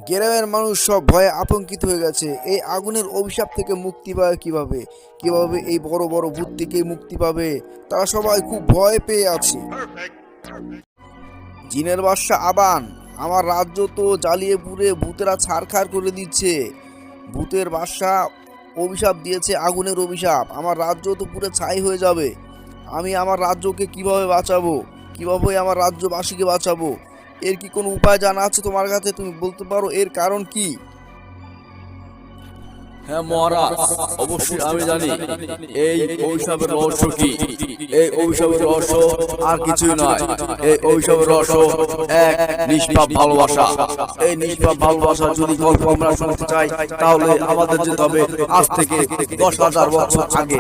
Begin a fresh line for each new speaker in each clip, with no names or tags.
গ্রামের মানুষ সব ভয়ে আতঙ্কিত হয়ে গেছে। এই আগুনের অভিশাপ থেকে মুক্তি পাবে কিভাবে? কিভাবে এই বড় বড় ভূত থেকে মুক্তি পাবে? তারা সবাই খুব ভয় পেয়ে আছে। জিনের বাদশা আবান, আমার রাজ্য তো জ্বালিয়ে পুড়ে ভূতেরা ছারখার করে দিচ্ছে। ভূতের বাদশা অভিশাপ দিয়েছে, আগুনের অভিশাপ। আমার রাজ্য তো পুরো ছাই হয়ে যাবে। আমি আমার রাজ্যকে কিভাবে বাঁচাবো? কিভাবে আমার রাজ্যবাসীকে বাঁচাবো? এর কি কোনো উপায় জানা আছে তোমার কাছে? তুমি বলতে পারো এর কারণ কি?
হ্যাঁ মহারাজ, অবশ্যই আমি জানি এই অভিশাপের রহস্য কি। এই অভিশাপের রহস্য আর কিছুই নয়। এই অভিশাপের রহস্য এক নিষ্পাপ ভালোবাসা। এই নিষ্পাপ ভালোবাসা যদি গল্প আমরা শুনতে চাই, তাহলে আমাদের যেতে হবে আজ থেকে 10,000 বছর আগে।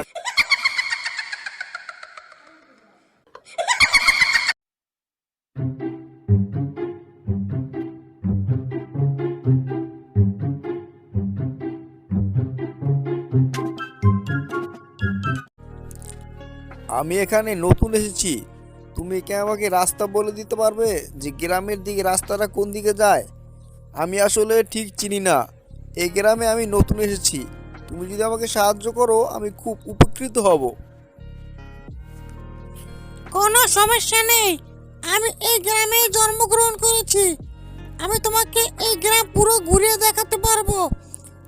আমি এখানে নতুন এসেছি। তুমি কি আমাকে রাস্তা বলে দিতে পারবে যে গ্রামের দিকে রাস্তাটা কোন দিকে যায়? আমি আসলে ঠিক চিনি না। এই গ্রামে আমি নতুন এসেছি। তুমি যদি আমাকে সাহায্য করো আমি খুব উপকৃত হব।
কোনো সমস্যা নেই, আমি এই গ্রামেই জন্মগ্রহণ করেছি। আমি তোমাকে এই গ্রাম পুরো ঘুরিয়ে দেখাতে পারবো।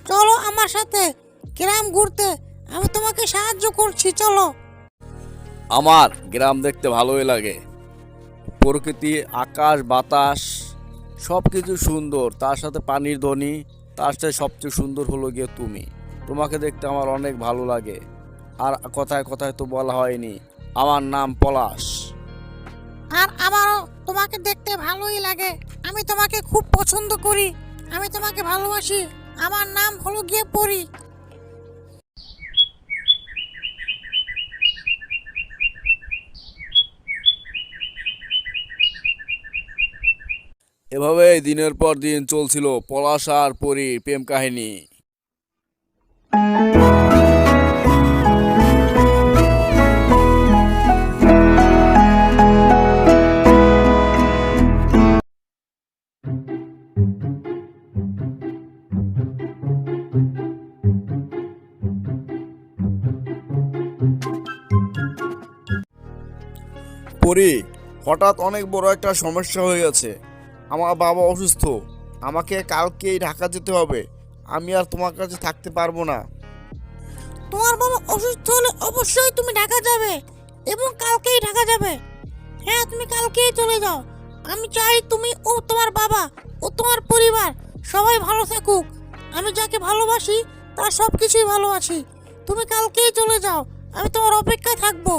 চলো আমার সাথে গ্রাম ঘুরতে, আমি তোমাকে সাহায্য করছি, চলো।
আমার গ্রাম দেখতে ভালোই লাগে। প্রকৃতি, আকাশ, বাতাস সব কিছু সুন্দর, তার সাথে পানির ধ্বনি, তার সাথে সবচেয়ে সুন্দর হলো গিয়ে তুমি। তোমাকে দেখতে আমার অনেক ভালো লাগে। আর কথায় কথায় তো বলা হয়নি, আমার নাম পলাশ।
আর আমারও তোমাকে দেখতে ভালোই লাগে। আমি তোমাকে খুব পছন্দ করি, আমি তোমাকে ভালোবাসি। আমার নাম হলো গিয়ে পরি।
এভাবেই দিনের পর দিন চলছিল পলাশ আর পরীর প্রেম কাহিনী।
পরি, হঠাৎ অনেক বড় একটা সমস্যা হয়ে গেছে। আমার বাবা অসুস্থ। আমাকে কালকেই ঢাকা যেতে হবে। আমি আর তোমার কাছে থাকতে পারবো না।
তোমার বাবা অসুস্থ হলে অবশ্যই তুমি ঢাকা যাবে, এবং কালকেই ঢাকা যাবে। হ্যাঁ, তুমি কালকেই চলে যাও। আমি চাই তুমি ও তোমার বাবা ও তোমার পরিবার সবাই ভালো থাকুক। আমি যাকে ভালোবাসি তার সব কিছুই ভালোবাসি। তুমি কালকেই চলে যাও, আমি তোমার অপেক্ষায় থাকবো।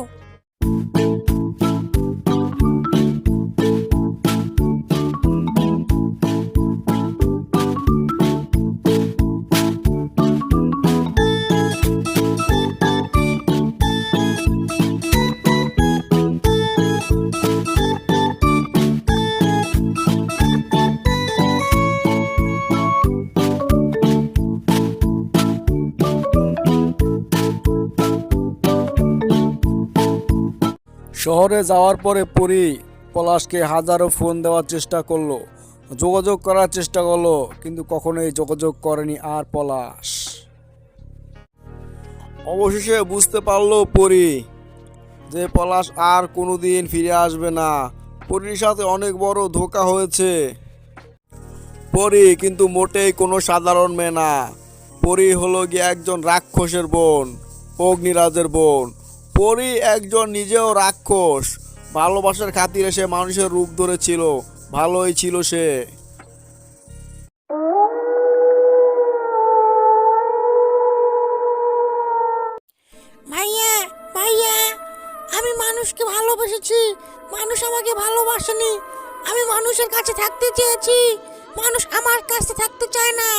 শহরে যাওয়ার পরে পরী পলাশকে হাজারো ফোন দেওয়ার চেষ্টা করলো, যোগাযোগ করার চেষ্টা করলো, কিন্তু কখনোই যোগাযোগ করেনি আর পলাশ।
অবশেষে বুঝতে পারলো পরি যে পলাশ আর কোনোদিন ফিরে আসবে না। পরির সাথে অনেক বড় ধোঁকা হয়েছে। পরি কিন্তু মোটেই কোনো সাধারণ মেয়ে না। পরি হলো গিয়ে একজন রাক্ষসের বোন, অগ্নিরাজের বোন। পরি একজন নিজেও রাক্ষস। ভালোবাসার খাতিরে সে মানুষের রূপ ধরেছিল। ভালোই ছিল সে।
ভাইয়া, ভাইয়া, আমি মানুষকে ভালোবেসেছি, মানুষ আমাকে ভালোবাসেনি। আমি মানুষের কাছে থাকতে চেয়েছি, মানুষ আমার কাছে থাকতে চায় না।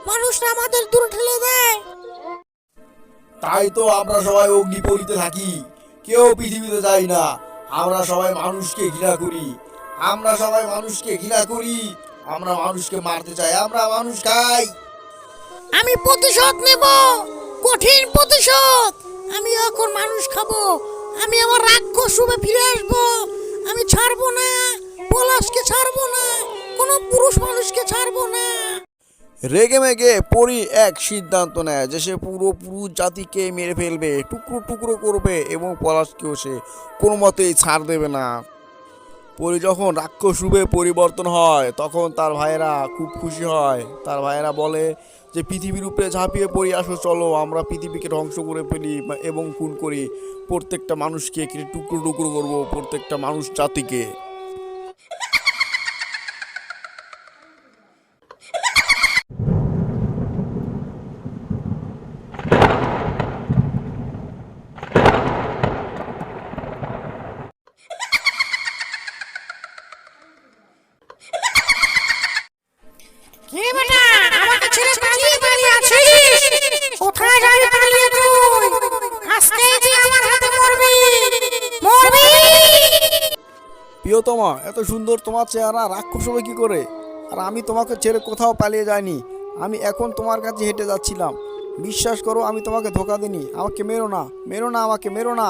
মানুষরা আমাদের দূরে ঠেলে দেয়।
তাই তো আমরা সবাই অগ্নিপরীতে থাকি, কেউ পৃথিবীতে যাই না। আমরা সবাই মানুষকে ঘৃণা করি। আমরা সবাই মানুষকে ঘৃণা করি। আমরা মানুষকে মারতে চাই, আমরা মানুষ খাই।
আমি প্রতিশোধ নেব, কঠিন প্রতিশোধ। আমি এখন মানুষ খাবো। আমি আমার রাক্ষস রূপে ফিরে আসবো। আমি ছাড়বো না, পলাশকে ছাড়বো না, কোনো পুরুষ মানুষকে ছাড়বো না।
রেগে মেগে পরি এক সিদ্ধান্ত নেয় যে সে পুরো পুরুষ জাতিকে মেরে ফেলবে, টুকরো টুকরো করবে এবং পলাশকেও সে কোনো মতেই ছাড় দেবে না। পরি যখন রাক্ষস রূপে পরিবর্তন হয় তখন তার ভাইয়েরা খুব খুশি হয়। তার ভাইয়েরা বলে যে পৃথিবীর উপরে ঝাঁপিয়ে পড়ি, আসো চলো আমরা পৃথিবীকে ধ্বংস করে ফেলি এবং খুন করি, প্রত্যেকটা মানুষকে টুকরো টুকরো করবো, প্রত্যেকটা মানুষ জাতিকে।
কে বেটা আমাকে ছেড়ে পালিয়ে পালিয়ে আছিস? কোথায় যাবি পালিয়ে তুই? আজকেই তুই আমার হাতে মরবি, মরবি।
প্রিয়তমা, এত সুন্দর তোমার চেহারা রাক্ষস হবে কি করে? আর আমি তোমাকে ছেড়ে কোথাও পালিয়ে যাইনি, আমি এখন তোমার কাছে হেঁটে যাচ্ছিলাম। বিশ্বাস করো আমি তোমাকে ধোকা দিইনি। আমাকে মেরো না, মেরো না, আমাকে মেরো না।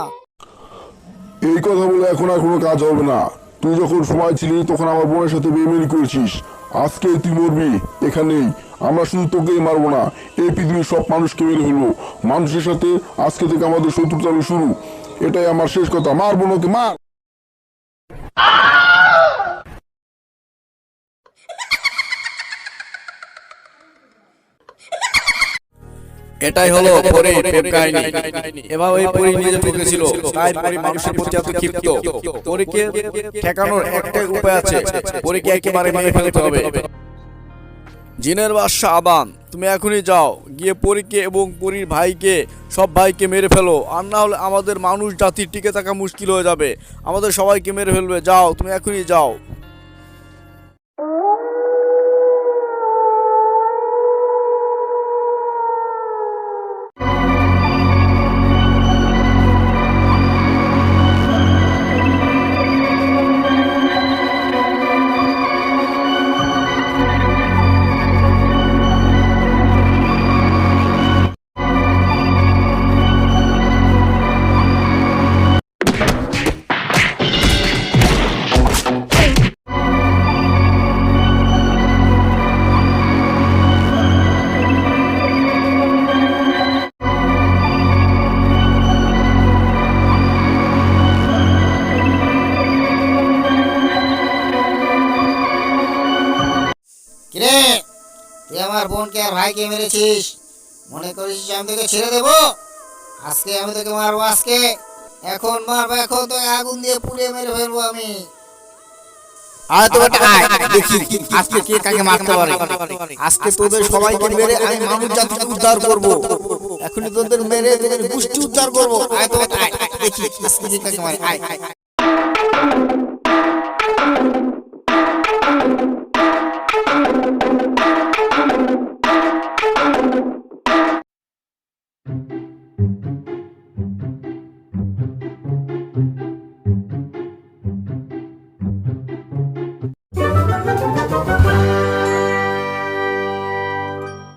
এই কথা বলে এখন আর কোনো কাজ হবে না। তুই যখন সময় ছিলি তখন আমার বোনের সাথে বেইমানি করেছিস, আজকে তুই মরবি এখানেই। আমরা শুধু তোকেই মারবো না, এই পৃথিবীর সব মানুষকে মেরে ফেলবো। মানুষের সাথে আজকে থেকে আমাদের শত্রুতা শুরু। এটাই আমার শেষ কথা। মার বোনকে, মার।
এটাই হলো পরীর প্রেম কাহিনী। এভাবেই পরী নিজে ঠকেছিল, তাই পরী মানুষের প্রতি এত ক্ষিপ্ত। পরীকে ঠেকানোর একটাই উপায় আছে, পরীকে একেবারে মেরে ফেলতে হবে।
জিনের বাদশা আবান, তুমি এখনই যাও, গিয়ে পরীকে এবং পরীর ভাইকে, সব ভাইকে মেরে ফেলো। আর না হলে আমাদের মানুষ জাতির টিকে থাকা মুশকিল হয়ে যাবে, আমাদের সবাইকে মেরে ফেলবে। যাও, তুমি এখনই যাও।
কিরে, তুই আমার বোনকে আর ভাইকে মেরেছিস, মনে করিস যে আমি তোকে ছেড়ে দেবো? আজকে আমি তোকে মারবো, আজকে, এখন মারবো, এখন তোকে আগুন দিয়ে পুড়িয়ে মেরে ফেলবো আমি।
আয় তো বেটা, আয় দেখি আজকে কে কাকে মারতে পারে। আজকে তোদের সবাইকে মেরে আমি মানব জাতিকে উদ্ধার করব। এখনই তোদের মেরে তোদের গোষ্ঠী উদ্ধার করব। আয় তো বেটা, আয় দেখি আজকে কে কাকে মারে। আয়।